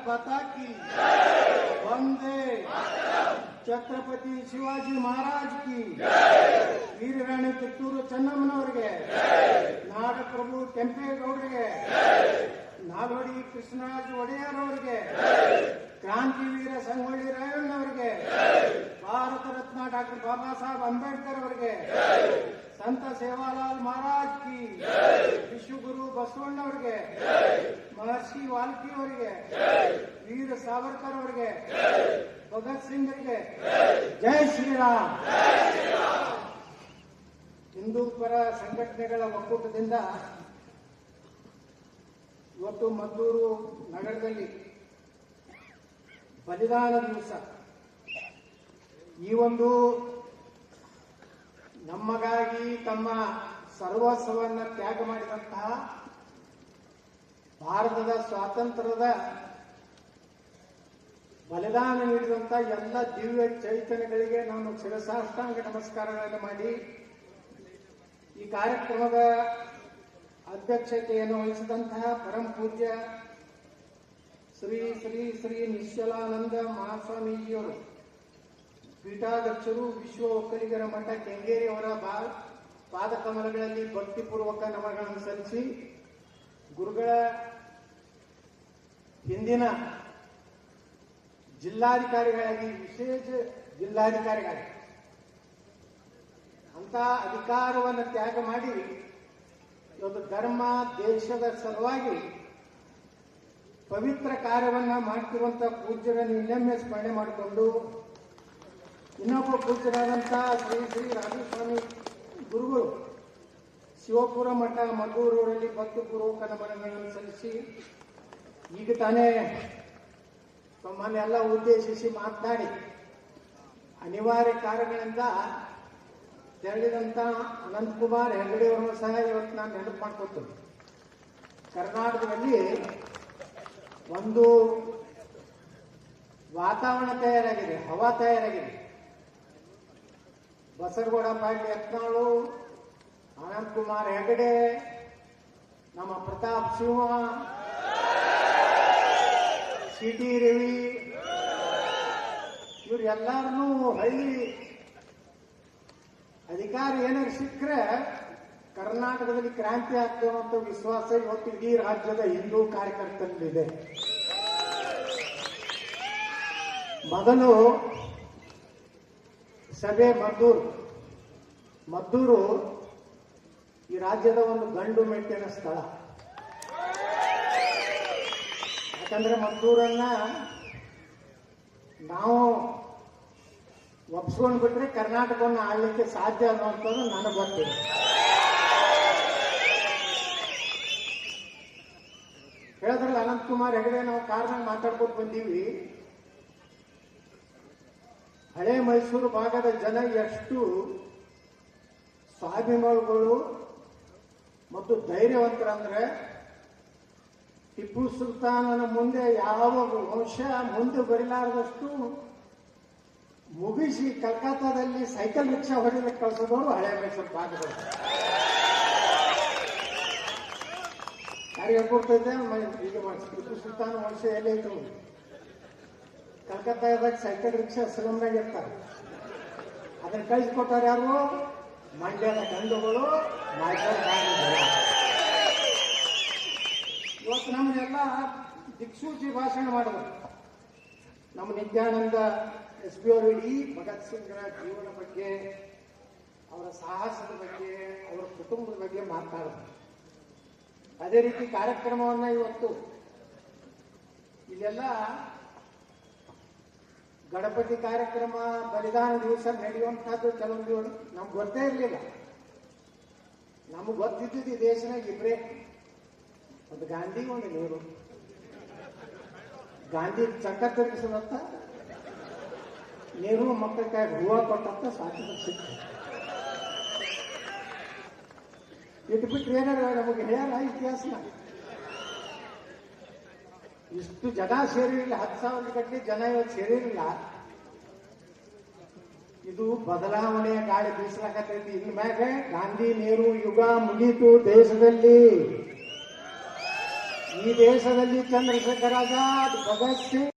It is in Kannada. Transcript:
माता की वंदे छत्रपति शिवाजी महाराज की वीर राणी ಕಿತ್ತೂರು ಚೆನ್ನಮ್ಮನವರಿಗೆ ನಾಡಪ್ರಭು ಕೆಂಪೇಗೌಡರಿಗೆ ನಾಲ್ವಡಿ ಕೃಷ್ಣರಾಜ ಒಡೆಯರ್ ಅವರಿಗೆ ಕ್ರಾಂತಿವೀರ ಸಂಗೊಳ್ಳಿ ರಾಯಣ್ಣವರಿಗೆ ಭಾರತ ರತ್ನ ಡಾಕ್ಟರ್ ಬಾಬಾ ಸಾಹೇಬ್ ಅಂಬೇಡ್ಕರ್ ಅವರಿಗೆ ಸಂತ ಸೇವಾಲಾಲ್ ಮಹಾರಾಜ್ ಕಿ ವಿಶ್ವಗುರು ಬಸವಣ್ಣವರಿಗೆ ಮಹರ್ಷಿ ವಾಲ್ಮೀಕಿ ಅವರಿಗೆ ವೀರ ಸಾವರ್ಕರ್ ಅವರಿಗೆ ಭಗತ್ ಸಿಂಗ್ ಅವರಿಗೆ ಜೈ ಶ್ರೀರಾಮ್. ಹಿಂದೂ ಪರ ಸಂಘಟನೆಗಳ ಒಕ್ಕೂಟದಿಂದ ಇವತ್ತು ಮದ್ದೂರು ನಗರದಲ್ಲಿ ಬಲಿದಾನ ದಿವಸ ಈ ಒಂದು ನಮಗಾಗಿ ತಮ್ಮ ಸರ್ವಸ್ವವನ್ನ ತ್ಯಾಗ ಮಾಡಿದಂತಹ ಭಾರತದ ಸ್ವಾತಂತ್ರ್ಯದ ಬಲಿದಾನ ನೀಡಿದಂತ ಎಲ್ಲ ದಿವ್ಯ ಚೈತನ್ಯಗಳಿಗೆ ನಾನು ಶಿರಸಾಷ್ಟಾಂಗ ನಮಸ್ಕಾರಗಳನ್ನು ಮಾಡಿ ಈ ಕಾರ್ಯಕ್ರಮದ ಅಧ್ಯಕ್ಷತೆಯನ್ನು ವಹಿಸಿದಂತಹ ಪರಂ ಪೂಜ್ಯ ಶ್ರೀ ಶ್ರೀ ಶ್ರೀ ನಿಶ್ಚಲಾನಂದ ಮಹಾಸ್ವಾಮೀಜಿಯವರು ಪೀಠಾಧ್ಯಕ್ಷರು ವಿಶ್ವ ಒಕ್ಕಲಿಗರ ಮಠ ಕೆಂಗೇರಿ ಅವರ ಪಾದಕಮಲಗಳಲ್ಲಿ ಭಕ್ತಿಪೂರ್ವಕ ನಮನಗಳನ್ನು ಸಲ್ಲಿಸಿ ಗುರುಗಳ ಹಿಂದಿನ ಜಿಲ್ಲಾಧಿಕಾರಿಗಳಾಗಿ ವಿಶೇಷ ಜಿಲ್ಲಾಧಿಕಾರಿಗಳಾಗಿ ಅಂತ ಅಧಿಕಾರವನ್ನು ತ್ಯಾಗ ಮಾಡಿ ಇವತ್ತು ಧರ್ಮ ದೇಶದ ಸಲುವಾಗಿ ಪವಿತ್ರ ಕಾರ್ಯವನ್ನ ಮಾಡ್ತಿರುವಂತ ಪೂಜ್ಯರನ್ನು ಇನ್ನೊಮ್ಮೆ ಸ್ಮರಣೆ ಮಾಡಿಕೊಂಡು ಇನ್ನೊಬ್ಬ ಪೂಜ್ಯರಾದಂತಹ ಶ್ರೀ ಶ್ರೀ ರಾಘಸ್ವಾಮಿ ಗುರುಗಳು ಶಿವಪುರ ಮಠ ಮದ್ದೂರೂರಲ್ಲಿ ಭಕ್ತಿಪೂರ್ವಕ ನಮನಗಳನ್ನು ಸಲ್ಲಿಸಿ ಈಗ ತಾನೇ ತಮ್ಮನ್ನೆಲ್ಲ ಉದ್ದೇಶಿಸಿ ಮಾತನಾಡಿ ಅನಿವಾರ್ಯ ಕಾರಣಗಳಿಂದ ತೆರಳಿದಂತ ಅನಂತಕುಮಾರ್ ಹೆಗಡೆ ಅವರನ್ನು ಸಹ ಇವತ್ತು ನಾನು ನೆನಪು ಮಾಡ್ಕೊತೀನಿ. ಕರ್ನಾಟಕದಲ್ಲಿ ಒಂದು ವಾತಾವರಣ ತಯಾರಾಗಿದೆ, ಹವಾ ತಯಾರಾಗಿದೆ. ಬಸರಗೌಡ ಪಾಟೀಲ್ ಯತ್ನಾಳು, ಅನಂತಕುಮಾರ್ ಹೆಗಡೆ, ನಮ್ಮ ಪ್ರತಾಪ್ ಸಿಂಹ, ಸಿಟಿ ರವಿ, ಇವ್ರು ಎಲ್ಲಾರನ್ನೂ ಹಳ್ಳಿ ಅಧಿಕಾರ ಏನಾದ್ರು ಸಿಕ್ಕರೆ ಕರ್ನಾಟಕದಲ್ಲಿ ಕ್ರಾಂತಿ ಆಗ್ತದೆ ಅನ್ನೋ ವಿಶ್ವಾಸ ಇವತ್ತು ಇಡೀ ರಾಜ್ಯದ ಹಿಂದೂ ಕಾರ್ಯಕರ್ತರಲ್ಲಿದೆ. ಮೊದಲು ಸಭೆ ಮದ್ದೂರು ಈ ರಾಜ್ಯದ ಒಂದು ಗಂಡು ಮೆಟ್ಟಿನ ಸ್ಥಳ. ಯಾಕಂದ್ರೆ ಮದ್ದೂರನ್ನ ನಾವು ಒಪ್ಸ್ಕೊಂಡು ಬಿಟ್ರೆ ಕರ್ನಾಟಕವನ್ನು ಆಳ್ಲಿಕ್ಕೆ ಸಾಧ್ಯ ಅನ್ನುವಂಥದ್ದು ನನಗೆ ಗೊತ್ತಿದೆ. ಹೇಳಿದ್ರಲ್ಲ ಅನಂತಕುಮಾರ್ ಹೆಗಡೆ, ನಾವು ಕಾರಣ ಮಾತಾಡ್ಕೊಂಡು ಬಂದೀವಿ. ಹಳೆ ಮೈಸೂರು ಭಾಗದ ಜನ ಎಷ್ಟು ಸ್ವಾಭಿಮಾನಿಗಳು ಮತ್ತು ಧೈರ್ಯವಂತರಂದ್ರೆ ಟಿಪ್ಪು ಸುಲ್ತಾನನ ಮುಂದೆ ಯಾವ ವಂಶ ಮುಂದೆ ಬರಿಲಾರದಷ್ಟು ಮುಗಿಸಿ ಕಲ್ಕತ್ತಾದಲ್ಲಿ ಸೈಕಲ್ ರಿಕ್ಷಾ ಹೊಡಿಲಿಕ್ಕೆ ಕಳಿಸೋದವರು ಹಳೆ ಮೈಸೂರು ಭಾಗದವರು. ಯಾರಿಗೆ ಕೊಡ್ತೈತೆ ಈಗ ಟಿಪ್ಪು ಸುಲ್ತಾನ ವಂಶ ಎಲ್ಲೇ ಇದ್ರು ಕಲ್ಕತ್ತಾದಾಗ ಸೈಕಲ್ ರಿಕ್ಷಾ ಶ್ರಮದಾಗ ಇರ್ತಾರೆ. ಅದನ್ನ ಕಳಿಸ್ಕೊಟ್ಟಾರ ಯಾರು? ಮಂಡ್ಯದ ಗಂಡುಗಳು, ಇವತ್ತು ನಮ್ಮನ್ನೆಲ್ಲ ದಿಕ್ಸೂಚಿ ಭಾಷಣ ಮಾಡಿದ್ರು. ನಮ್ಮ ನಿತ್ಯಾನಂದ SP ಅವರು ಇಡೀ ಭಗತ್ ಸಿಂಗ್ರ ಜೀವನ ಬಗ್ಗೆ, ಅವರ ಸಾಹಸದ ಬಗ್ಗೆ, ಅವರ ಕುಟುಂಬದ ಬಗ್ಗೆ ಮಾತನಾಡಿದ್ರು. ಅದೇ ರೀತಿ ಕಾರ್ಯಕ್ರಮವನ್ನ ಇವತ್ತು ಇಲ್ಲೆಲ್ಲ ಗಣಪತಿ ಕಾರ್ಯಕ್ರಮ, ಬಲಿದಾನ ದಿವಸ ನಡೆಯುವಂತಹದ್ದು ಕೆಲವೊಂದು ನಮ್ಗೆ ಗೊತ್ತೇ ಇರಲಿಲ್ಲ. ನಮ್ಗೆ ಗೊತ್ತಿದ್ದು ಈ ದೇಶನಾಗ ಇಬ್ಬರೇ, ಒಂದು ಗಾಂಧಿ, ಒಂದು ನೆಹರು. ಗಾಂಧಿ ಚಕ್ಕ ತಿರುಗಿಸದಂತ, ನೆಹರು ಮಕ್ಕಳ ಕೈ ಹೂವ ಕೊಟ್ಟಂತ ಸ್ವಾತಂತ್ರ್ಯ ಸಿಕ್ತು. ಇಟ್ಟು ಬಿಟ್ರೆ ಏನಾರ ನಮಗೆ ಹೇಳ್ಯಾರ ಇತಿಹಾಸನ. ಇಷ್ಟು ಜನ ಸೇರಿರಲಿಲ್ಲ, 10,000 ಗಟ್ಟಲೆ ಜನ ಇವತ್ತು ಸೇರಿರಲಿಲ್ಲ. ಇದು ಬದಲಾವಣೆಯ ಗಾಳಿ ಬೀಸಲಾಗತೈತಿ. ಇದ್ರ ಮ್ಯಾಗ ಗಾಂಧಿ ನೆಹರು ಯುಗ ಮುಗೀತು ದೇಶದಲ್ಲಿ. ಈ ದೇಶದಲ್ಲಿ ಚಂದ್ರಶೇಖರ್ ಆಜಾದ್, ಭಗತ್ ಸಿಂಗ್